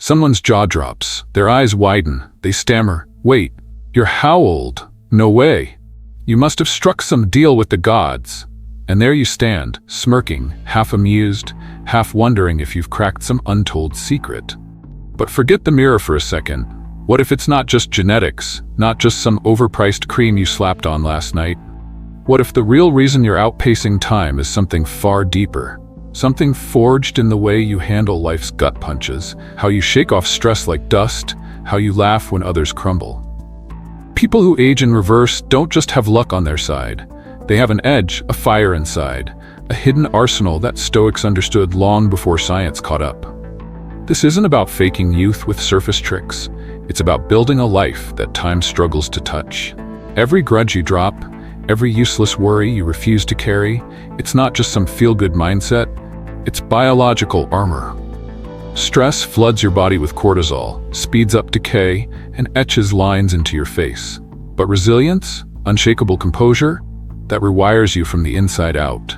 Someone's jaw drops, their eyes widen, they stammer, "Wait, you're how old? No way. You must have struck some deal with the gods." And there you stand, smirking, half amused, half wondering if you've cracked some untold secret. But forget the mirror for a second. What if it's not just genetics, not just some overpriced cream you slapped on last night? What if the real reason you're outpacing time is something far deeper? Something forged in the way you handle life's gut punches, how you shake off stress like dust, how you laugh when others crumble. People who age in reverse don't just have luck on their side. They have an edge, a fire inside, a hidden arsenal that Stoics understood long before science caught up. This isn't about faking youth with surface tricks. It's about building a life that time struggles to touch. Every grudge you drop, every useless worry you refuse to carry, it's not just some feel-good mindset, it's biological armor. Stress floods your body with cortisol, speeds up decay, and etches lines into your face. But resilience, unshakable composure, that rewires you from the inside out.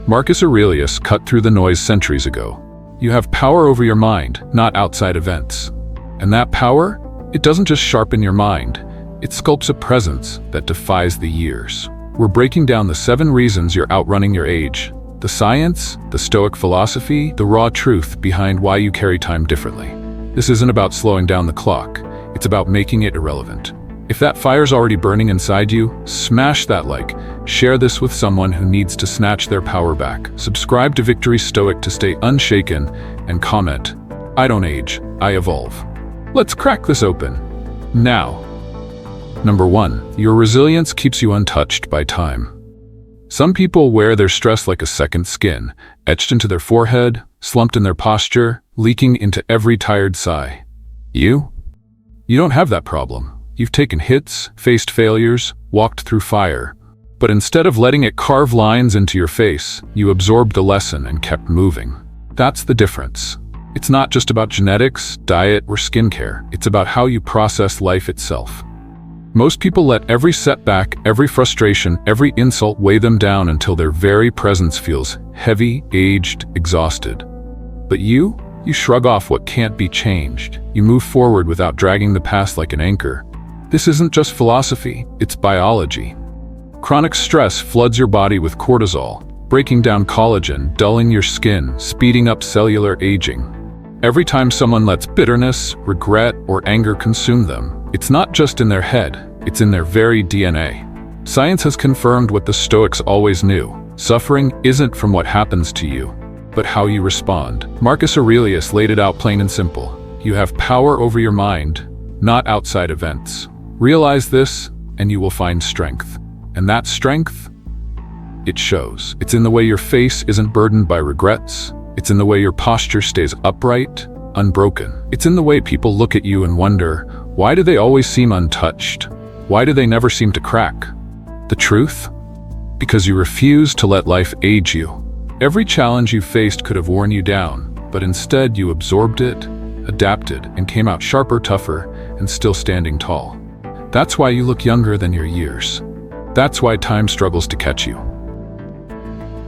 Marcus Aurelius cut through the noise centuries ago. You have power over your mind, not outside events. And that power, it doesn't just sharpen your mind, it sculpts a presence that defies the years. We're breaking down the 7 reasons you're outrunning your age. The science, the Stoic philosophy, the raw truth behind why you carry time differently. This isn't about slowing down the clock, it's about making it irrelevant. If that fire's already burning inside you, smash that like, share this with someone who needs to snatch their power back. Subscribe to Victory Stoic to stay unshaken, and comment, "I don't age, I evolve." Let's crack this open. Now. Number 1, your resilience keeps you untouched by time. Some people wear their stress like a second skin, etched into their forehead, slumped in their posture, leaking into every tired sigh. You don't have that problem. You've taken hits, faced failures, walked through fire. But instead of letting it carve lines into your face, you absorbed the lesson and kept moving. That's the difference. It's not just about genetics, diet, or skincare. It's about how you process life itself. Most people let every setback, every frustration, every insult weigh them down until their very presence feels heavy, aged, exhausted. But you shrug off what can't be changed. You move forward without dragging the past like an anchor. This isn't just philosophy, it's biology. Chronic stress floods your body with cortisol, breaking down collagen, dulling your skin, speeding up cellular aging. Every time someone lets bitterness, regret, or anger consume them, it's not just in their head, it's in their very DNA. Science has confirmed what the Stoics always knew. Suffering isn't from what happens to you, but how you respond. Marcus Aurelius laid it out plain and simple. You have power over your mind, not outside events. Realize this, and you will find strength. And that strength, it shows. It's in the way your face isn't burdened by regrets. It's in the way your posture stays upright, unbroken. It's in the way people look at you and wonder, why do they always seem untouched? Why do they never seem to crack? The truth? Because you refuse to let life age you. Every challenge you faced could have worn you down, but instead you absorbed it, adapted, and came out sharper, tougher, and still standing tall. That's why you look younger than your years. That's why time struggles to catch you.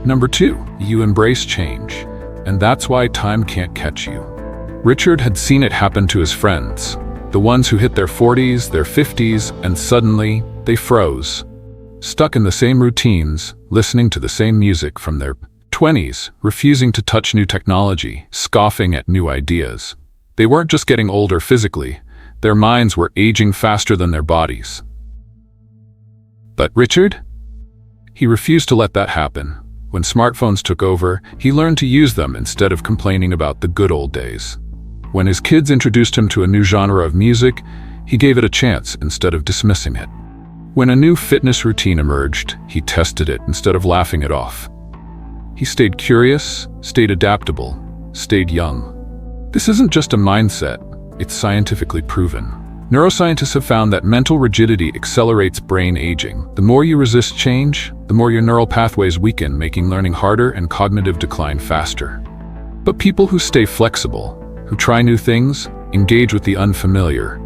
Number 2, you embrace change, and that's why time can't catch you. Richard had seen it happen to his friends, the ones who hit their 40s, their 50s, and suddenly they froze. Stuck in the same routines, listening to the same music from their 20s, refusing to touch new technology, scoffing at new ideas. They weren't just getting older physically, their minds were aging faster than their bodies. But Richard? He refused to let that happen. When smartphones took over, he learned to use them instead of complaining about the good old days. When his kids introduced him to a new genre of music, he gave it a chance instead of dismissing it. When a new fitness routine emerged, he tested it instead of laughing it off. He stayed curious, stayed adaptable, stayed young. This isn't just a mindset, it's scientifically proven. Neuroscientists have found that mental rigidity accelerates brain aging. The more you resist change, the more your neural pathways weaken, making learning harder and cognitive decline faster. But people who stay flexible, who try new things, engage with the unfamiliar,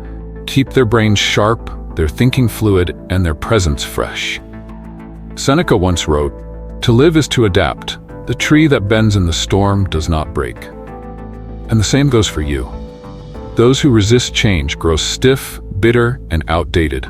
keep their brains sharp, their thinking fluid, and their presence fresh. Seneca once wrote, "To live is to adapt. The tree that bends in the storm does not break." And the same goes for you. Those who resist change grow stiff, bitter, and outdated.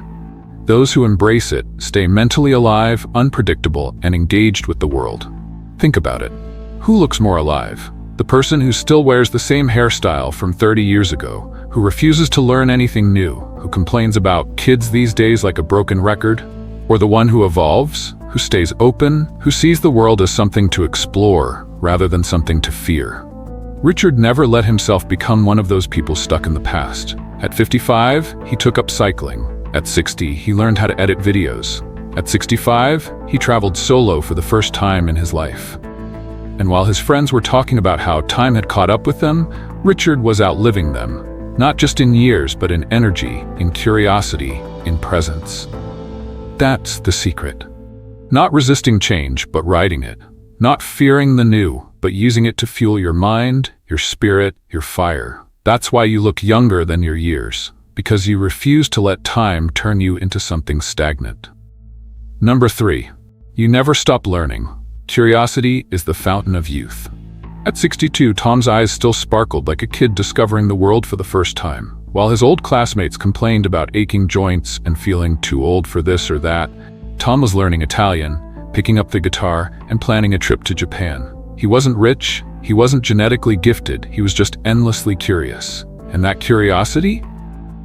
Those who embrace it stay mentally alive, unpredictable, and engaged with the world. Think about it. Who looks more alive? The person who still wears the same hairstyle from 30 years ago, who refuses to learn anything new, who complains about kids these days like a broken record? Or the one who evolves, who stays open, who sees the world as something to explore rather than something to fear? Richard never let himself become one of those people stuck in the past. At 55, he took up cycling. At 60, he learned how to edit videos. At 65, he traveled solo for the first time in his life. And while his friends were talking about how time had caught up with them, Richard was outliving them, not just in years, but in energy, in curiosity, in presence. That's the secret. Not resisting change, but riding it. Not fearing the new, but using it to fuel your mind, your spirit, your fire. That's why you look younger than your years, because you refuse to let time turn you into something stagnant. Number 3, you never stop learning. Curiosity is the fountain of youth. At 62, Tom's eyes still sparkled like a kid discovering the world for the first time. While his old classmates complained about aching joints and feeling too old for this or that, Tom was learning Italian, picking up the guitar, and planning a trip to Japan. He wasn't rich, he wasn't genetically gifted, he was just endlessly curious. And that curiosity?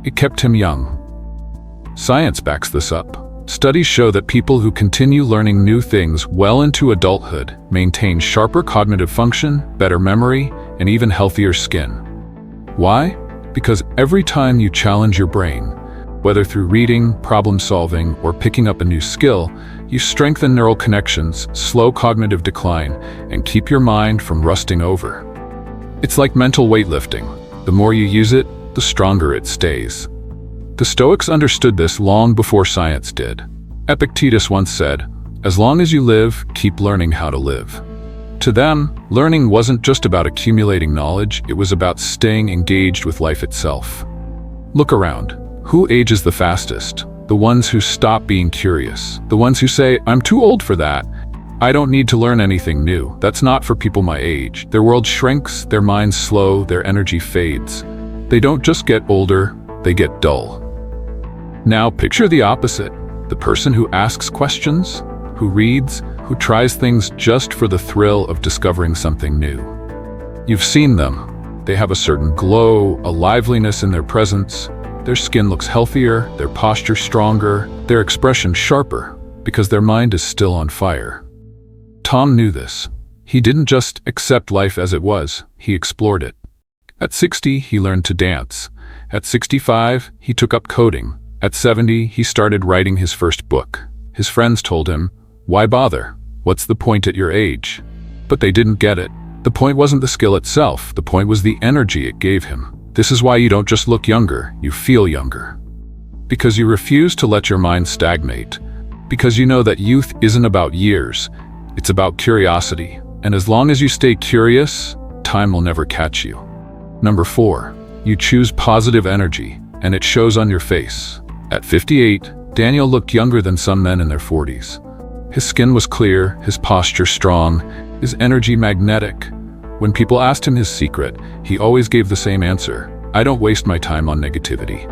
It kept him young. Science backs this up. Studies show that people who continue learning new things well into adulthood maintain sharper cognitive function, better memory, and even healthier skin. Why? Because every time you challenge your brain, whether through reading, problem solving, or picking up a new skill, you strengthen neural connections, slow cognitive decline, and keep your mind from rusting over. It's like mental weightlifting. The more you use it, the stronger it stays. The Stoics understood this long before science did. Epictetus once said, "As long as you live, keep learning how to live." To them, learning wasn't just about accumulating knowledge, it was about staying engaged with life itself. Look around. Who ages the fastest? The ones who stop being curious. The ones who say, "I'm too old for that. I don't need to learn anything new." That's not for people my age. Their world shrinks, their minds slow, their energy fades. They don't just get older, they get dull. Now picture the opposite. The person who asks questions, who reads, who tries things just for the thrill of discovering something new. You've seen them. They have a certain glow, a liveliness in their presence. Their skin looks healthier, their posture stronger, their expression sharper, because their mind is still on fire. Tom knew this. He didn't just accept life as it was, he explored it. At 60, he learned to dance. At 65, he took up coding. At 70, he started writing his first book. His friends told him, "Why bother? What's the point at your age?" But they didn't get it. The point wasn't the skill itself, the point was the energy it gave him. This is why you don't just look younger, you feel younger. Because you refuse to let your mind stagnate. Because you know that youth isn't about years, it's about curiosity. And as long as you stay curious, time will never catch you. Number 4, you choose positive energy, and it shows on your face. At 58, Daniel looked younger than some men in their 40s. His skin was clear, his posture strong, his energy magnetic. When people asked him his secret, he always gave the same answer: "I don't waste my time on negativity."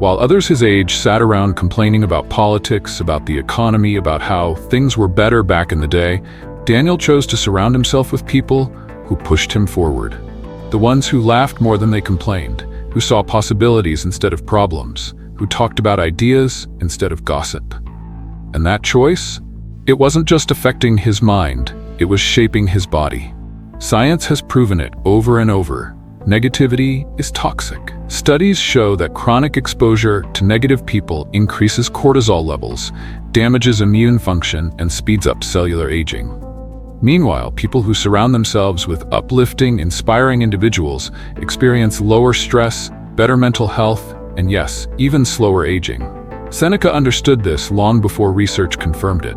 While others his age sat around complaining about politics, about the economy, about how things were better back in the day, Daniel chose to surround himself with people who pushed him forward. The ones who laughed more than they complained, who saw possibilities instead of problems, who talked about ideas instead of gossip. And that choice? It wasn't just affecting his mind, it was shaping his body. Science has proven it over and over. Negativity is toxic. Studies show that chronic exposure to negative people increases cortisol levels, damages immune function, and speeds up cellular aging. Meanwhile, people who surround themselves with uplifting, inspiring individuals experience lower stress, better mental health, and yes, even slower aging. Seneca understood this long before research confirmed it.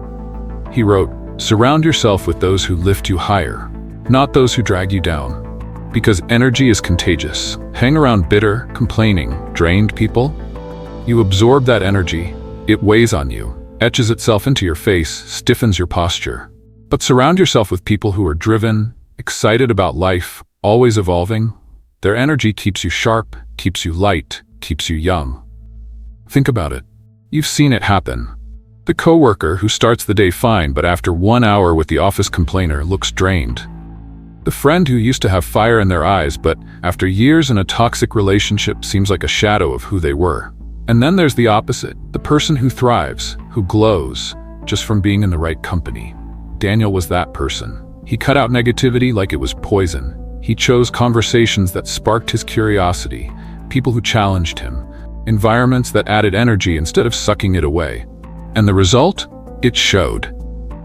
He wrote, "Surround yourself with those who lift you higher, not those who drag you down." Because energy is contagious. Hang around bitter, complaining, drained people. You absorb that energy, it weighs on you, etches itself into your face, stiffens your posture. But surround yourself with people who are driven, excited about life, always evolving. Their energy keeps you sharp, keeps you light, keeps you young. Think about it. You've seen it happen. The coworker who starts the day fine but after 1 hour with the office complainer looks drained. The friend who used to have fire in their eyes but after years in a toxic relationship seems like a shadow of who they were. And then there's the opposite, the person who thrives, who glows, just from being in the right company. Daniel was that person. He cut out negativity like it was poison. He chose conversations that sparked his curiosity, people who challenged him, environments that added energy instead of sucking it away. And the result? It showed.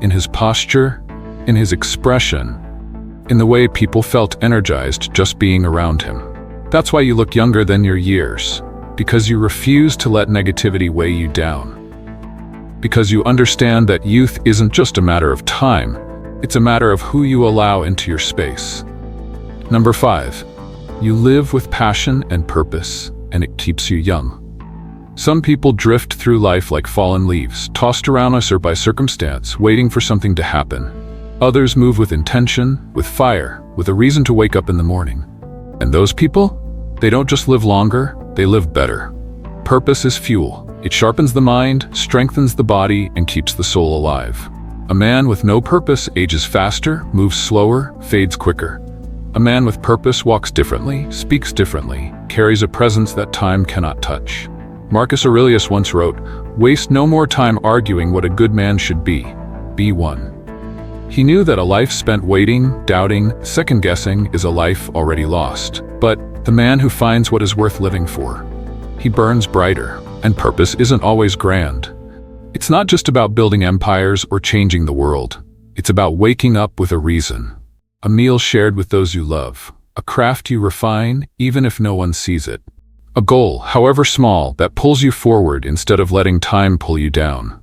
In his posture, in his expression, in the way people felt energized just being around him. That's why you look younger than your years, because you refuse to let negativity weigh you down. Because you understand that youth isn't just a matter of time, it's a matter of who you allow into your space. Number 5, you live with passion and purpose, and it keeps you young. Some people drift through life like fallen leaves, tossed around us or by circumstance, waiting for something to happen. Others move with intention, with fire, with a reason to wake up in the morning. And those people? They don't just live longer, they live better. Purpose is fuel. It sharpens the mind, strengthens the body, and keeps the soul alive. A man with no purpose ages faster, moves slower, fades quicker. A man with purpose walks differently, speaks differently, carries a presence that time cannot touch. Marcus Aurelius once wrote, "Waste no more time arguing what a good man should be. Be one." He knew that a life spent waiting, doubting, second-guessing is a life already lost. But the man who finds what is worth living for, he burns brighter, and purpose isn't always grand. It's not just about building empires or changing the world. It's about waking up with a reason. A meal shared with those you love. A craft you refine, even if no one sees it. A goal, however small, that pulls you forward instead of letting time pull you down.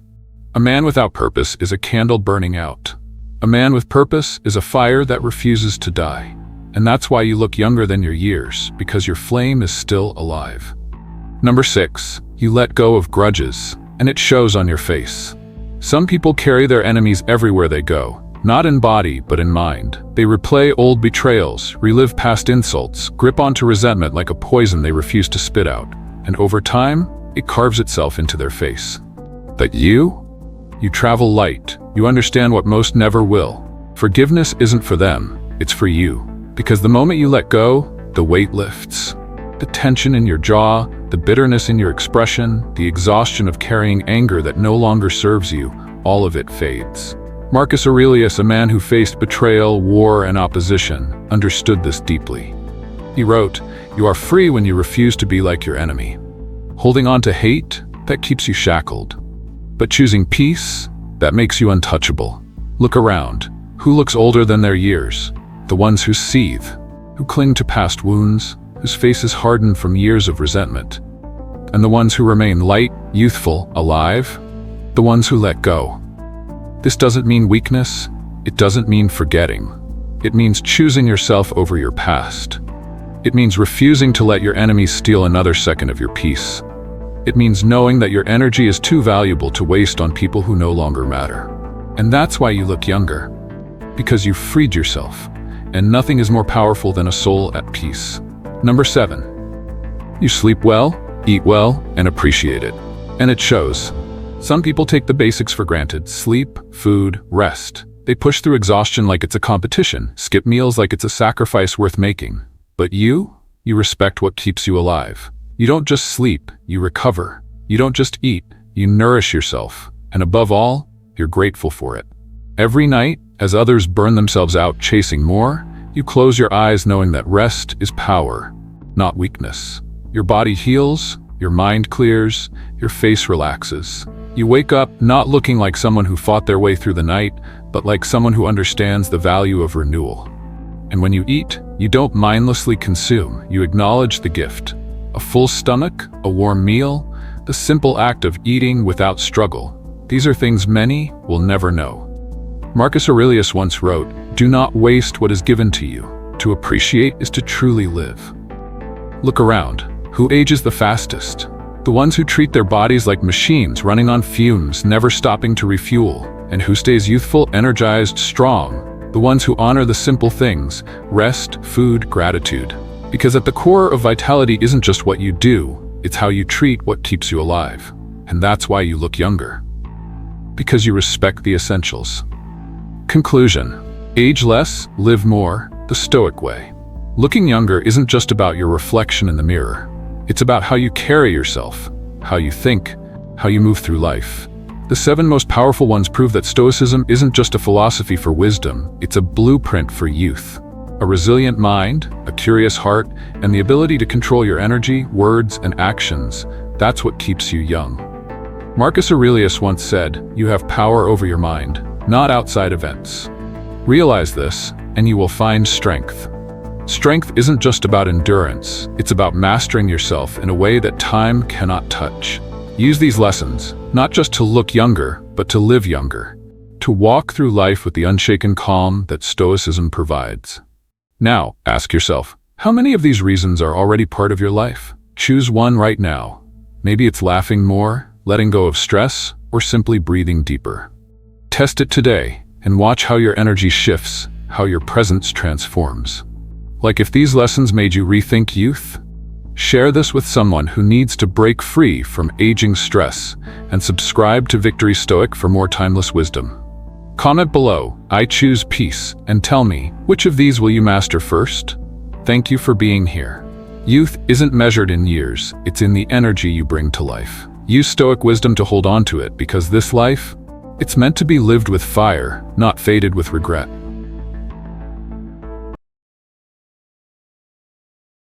A man without purpose is a candle burning out. A man with purpose is a fire that refuses to die. And that's why you look younger than your years, because your flame is still alive. Number 6, you let go of grudges, and it shows on your face. Some people carry their enemies everywhere they go, not in body, but in mind. They replay old betrayals, relive past insults, grip onto resentment like a poison they refuse to spit out. And over time, it carves itself into their face. But you travel light. You understand what most never will. Forgiveness isn't for them, it's for you. Because the moment you let go, the weight lifts. The tension in your jaw, the bitterness in your expression, the exhaustion of carrying anger that no longer serves you, all of it fades. Marcus Aurelius, a man who faced betrayal, war, and opposition, understood this deeply. He wrote, "You are free when you refuse to be like your enemy. Holding on to hate, that keeps you shackled. But choosing peace, that makes you untouchable." Look around. Who looks older than their years? The ones who seethe, who cling to past wounds, whose faces harden from years of resentment. And the ones who remain light, youthful, alive? The ones who let go. This doesn't mean weakness. It doesn't mean forgetting. It means choosing yourself over your past. It means refusing to let your enemies steal another second of your peace. It means knowing that your energy is too valuable to waste on people who no longer matter. And that's why you look younger. Because you've freed yourself. And nothing is more powerful than a soul at peace. Number 7. You sleep well, eat well, and appreciate it. And it shows. Some people take the basics for granted: sleep, food, rest. They push through exhaustion like it's a competition, skip meals like it's a sacrifice worth making. But you respect what keeps you alive. You don't just sleep, you recover. You don't just eat, you nourish yourself. And above all, you're grateful for it. Every night, as others burn themselves out chasing more, you close your eyes knowing that rest is power, not weakness. Your body heals, your mind clears, your face relaxes. You wake up not looking like someone who fought their way through the night, but like someone who understands the value of renewal. And when you eat, you don't mindlessly consume, you acknowledge the gift. A full stomach, a warm meal, the simple act of eating without struggle. These are things many will never know. Marcus Aurelius once wrote, "Do not waste what is given to you. To appreciate is to truly live." Look around. Who ages the fastest? The ones who treat their bodies like machines running on fumes, never stopping to refuel. And who stays youthful, energized, strong? The ones who honor the simple things: rest, food, gratitude. Because at the core of vitality isn't just what you do, it's how you treat what keeps you alive. And that's why you look younger. Because you respect the essentials. Conclusion. Age less, live more, the Stoic way. Looking younger isn't just about your reflection in the mirror. It's about how you carry yourself, how you think, how you move through life. The 7 most powerful ones prove that Stoicism isn't just a philosophy for wisdom, it's a blueprint for youth. A resilient mind, a curious heart, and the ability to control your energy, words, and actions, that's what keeps you young. Marcus Aurelius once said, "You have power over your mind, not outside events." Realize this, and you will find strength. Strength isn't just about endurance, it's about mastering yourself in a way that time cannot touch. Use these lessons, not just to look younger, but to live younger. To walk through life with the unshaken calm that Stoicism provides. Now, ask yourself, how many of these reasons are already part of your life? Choose one right now. Maybe it's laughing more, letting go of stress, or simply breathing deeper. Test it today, and watch how your energy shifts, how your presence transforms. Like if these lessons made you rethink youth, share this with someone who needs to break free from aging stress, and subscribe to Victory Stoic for more timeless wisdom. Comment below, "I choose peace," and tell me, which of these will you master first? Thank you for being here. Youth isn't measured in years, it's in the energy you bring to life. Use Stoic wisdom to hold on to it, because this life, it's meant to be lived with fire, not faded with regret.